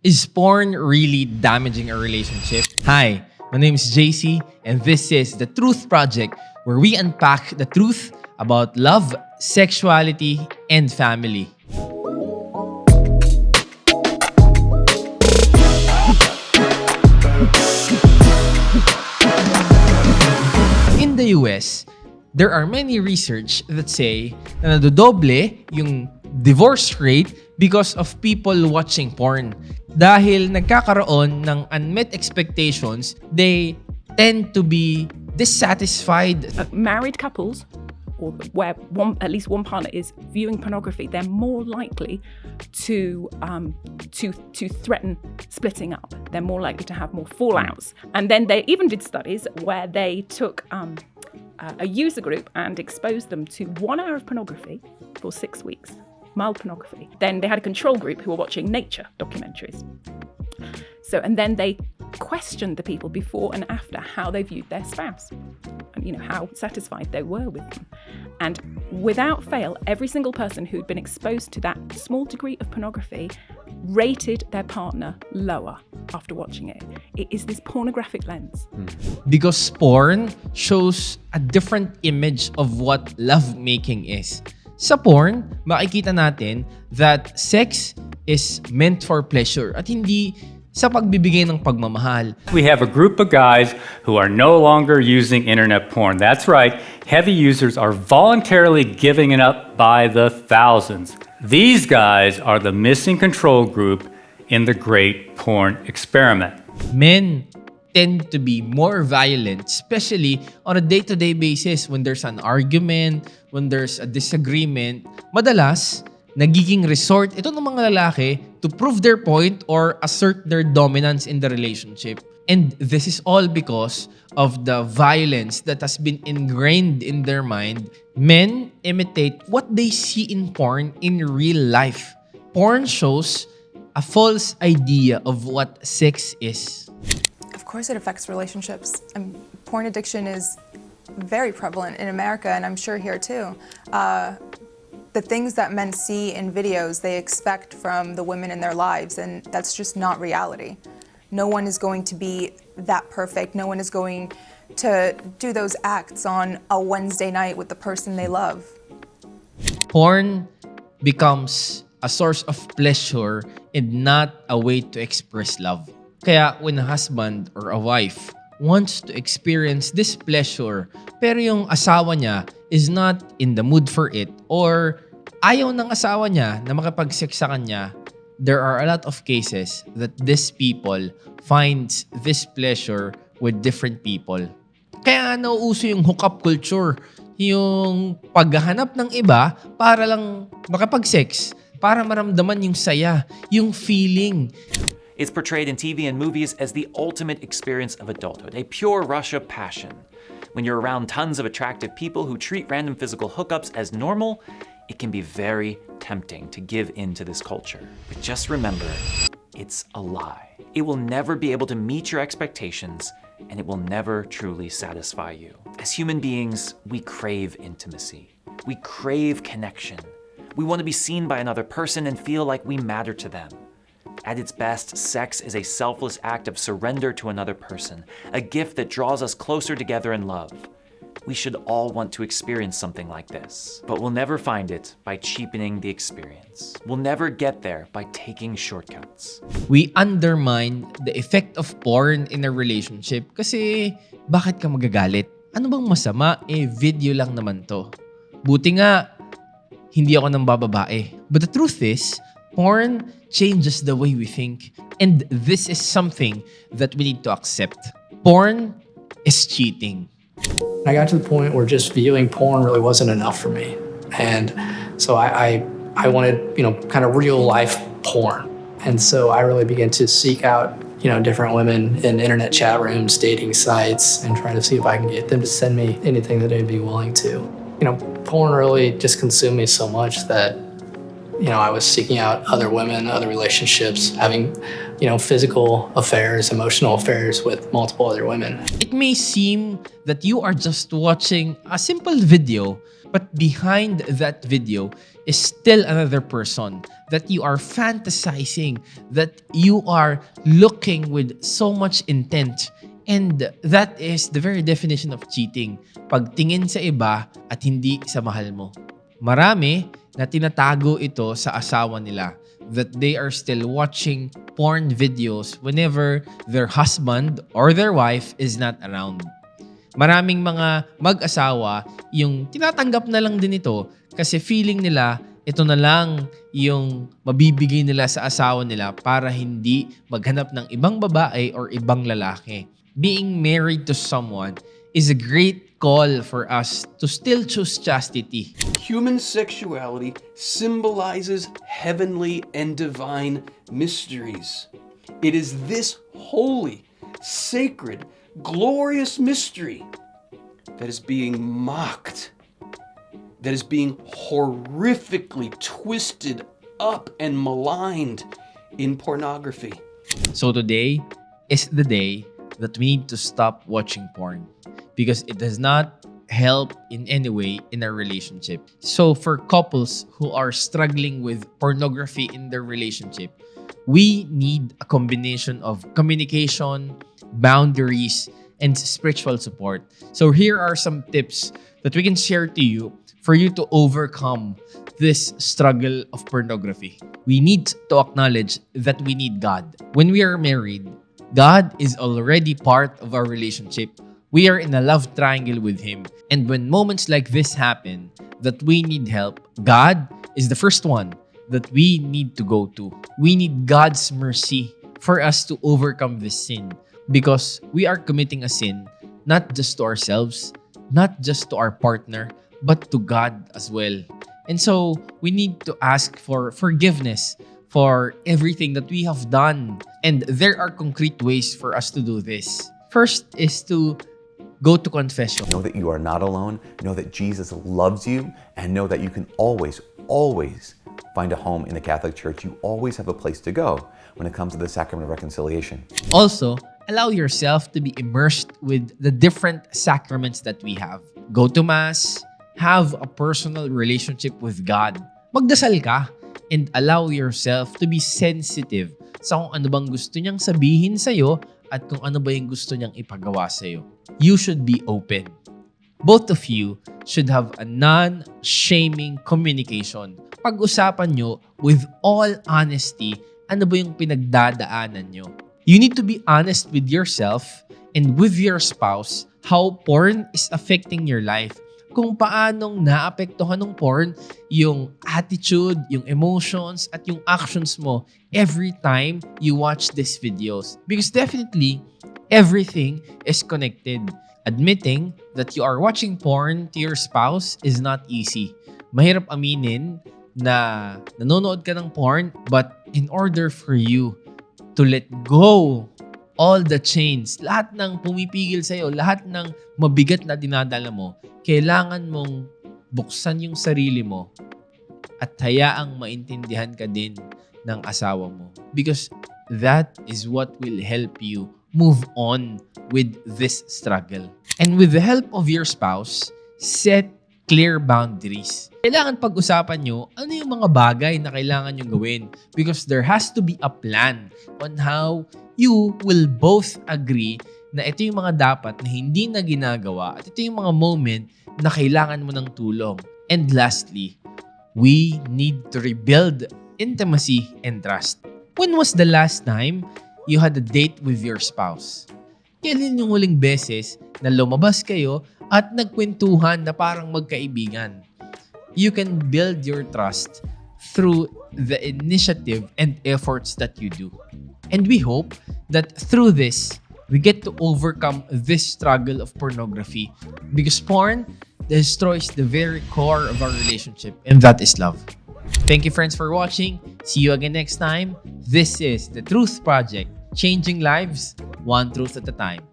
Is porn really damaging a relationship? Hi, my name is JC, and this is The Truth Project, where we unpack the truth about love, sexuality, and family. In the US, there are many research that say na nadodoble yung divorce rate because of people watching porn. Dahil nagkakaroon ng unmet expectations, they tend to be dissatisfied. Married couples, or where at least one partner is viewing pornography, they're more likely to threaten splitting up. They're more likely to have more fallouts. And then they even did studies where they took a user group and exposed them to 1 hour of pornography for 6 weeks. Mild pornography. Then they had a control group who were watching nature documentaries. And then they questioned the people before and after how they viewed their spouse and how satisfied they were with them. And without fail, every single person who'd been exposed to that small degree of pornography rated their partner lower after watching it. It is this pornographic lens. Because porn shows a different image of what lovemaking is. Sa porn, makikita natin that sex is meant for pleasure at hindi sa pagbibigay ng pagmamahal. We have a group of guys who are no longer using internet porn. That's right, heavy users are voluntarily giving it up by the thousands. These guys are the missing control group in the great porn experiment. Men tend to be more violent, especially on a day-to-day basis when there's an argument, when there's a disagreement. Madalas, nagiging resort ito ng mga lalaki to prove their point or assert their dominance in the relationship. And this is all because of the violence that has been ingrained in their mind. Men imitate what they see in porn in real life. Porn shows a false idea of what sex is. Of course it affects relationships. Porn addiction is very prevalent in America, and I'm sure here too. The things that men see in videos, they expect from the women in their lives, and that's just not reality. No one is going to be that perfect. No one is going to do those acts on a Wednesday night with the person they love. Porn becomes a source of pleasure and not a way to express love. Kaya when a husband or a wife wants to experience this pleasure pero yung asawa niya is not in the mood for it or ayaw ng asawa niya na makipag-sex sa kanya, there are a lot of cases that these people finds this pleasure with different people. Kaya nauuso yung hookup culture, yung paghahanap ng iba para lang makipag-sex, para maramdaman yung saya, yung feeling. It's portrayed in TV and movies as the ultimate experience of adulthood, a pure rush of passion. When you're around tons of attractive people who treat random physical hookups as normal, it can be very tempting to give in to this culture. But just remember, it's a lie. It will never be able to meet your expectations, and it will never truly satisfy you. As human beings, we crave intimacy. We crave connection. We want to be seen by another person and feel like we matter to them. At its best, sex is a selfless act of surrender to another person, a gift that draws us closer together in love. We should all want to experience something like this, but we'll never find it by cheapening the experience. We'll never get there by taking shortcuts. We undermine the effect of porn in a relationship kasi bakit ka magagalit? Ano bang masama? Video lang naman to. Buti nga, hindi ako nang bababae. But the truth is, porn changes the way we think. And this is something that we need to accept. Porn is cheating. I got to the point where just viewing porn really wasn't enough for me. And so I wanted, kind of real life porn. And so I really began to seek out, different women in internet chat rooms, dating sites, and trying to see if I can get them to send me anything that they'd be willing to. Porn really just consumed me so much that I was seeking out other women, other relationships, having, physical affairs, emotional affairs with multiple other women. It may seem that you are just watching a simple video, but behind that video is still another person that you are fantasizing, that you are looking with so much intent. And that is the very definition of cheating. Pagtingin sa iba at hindi sa mahal mo. Marami na tinatago ito sa asawa nila, that they are still watching porn videos whenever their husband or their wife is not around. Maraming mga mag-asawa yung tinatanggap na lang din ito kasi feeling nila ito na lang yung mabibigay nila sa asawa nila para hindi maghanap ng ibang babae or ibang lalaki. Being married to someone is a great call for us to still choose chastity. Human sexuality symbolizes heavenly and divine mysteries. It is this holy, sacred, glorious mystery that is being mocked, that is being horrifically twisted up and maligned in pornography. So today is the day that we need to stop watching porn because it does not help in any way in our relationship. So for couples who are struggling with pornography in their relationship, we need a combination of communication, boundaries, and spiritual support. So here are some tips that we can share to you for you to overcome this struggle of pornography. We need to acknowledge that we need God. When we are married, God is already part of our relationship. We are in a love triangle with Him. And when moments like this happen, that we need help, God is the first one that we need to go to. We need God's mercy for us to overcome this sin because we are committing a sin not just to ourselves, not just to our partner, but to God as well. And so we need to ask for forgiveness for everything that we have done. And there are concrete ways for us to do this. First is to go to confession. Know that you are not alone. Know that Jesus loves you, and know that you can always find a home in the Catholic Church. You always have a place to go when it comes to the sacrament of reconciliation. Also, allow yourself to be immersed with the different sacraments that we have. Go to Mass, have a personal relationship with God. Magdasal ka and allow yourself to be sensitive sa kung ano bang gusto niyang sabihin sa'yo at kung ano ba yung gusto niyang ipagawa sa'yo. You should be open. Both of you should have a non-shaming communication. Pag-usapan nyo with all honesty ano ba yung pinagdadaanan nyo. You need to be honest with yourself and with your spouse how porn is affecting your life. Kung paanong naapektuhan ng porn yung attitude, yung emotions, at yung actions mo every time you watch these videos. Because definitely, everything is connected. Admitting that you are watching porn to your spouse is not easy. Mahirap aminin na nanonood ka ng porn, but in order for you to let go all the chains, lahat ng pumipigil sa'yo, lahat ng mabigat na dinadala mo, kailangan mong buksan yung sarili mo at hayaang maintindihan ka din ng asawa mo. Because that is what will help you move on with this struggle. And with the help of your spouse, set clear boundaries. Kailangan pag-usapan nyo ano yung mga bagay na kailangan nyo gawin because there has to be a plan on how you will both agree na ito yung mga dapat na hindi na ginagawa at ito yung mga moment na kailangan mo ng tulong. And lastly, we need to rebuild intimacy and trust. When was the last time you had a date with your spouse? Kailan yung huling beses na lumabas kayo at nagkwentuhan na parang magkaibigan? You can build your trust through the initiative and efforts that you do. And we hope that through this, we get to overcome this struggle of pornography because porn destroys the very core of our relationship, and that is love. Thank you, friends, for watching. See you again next time. This is The Truth Project, changing lives one truth at a time.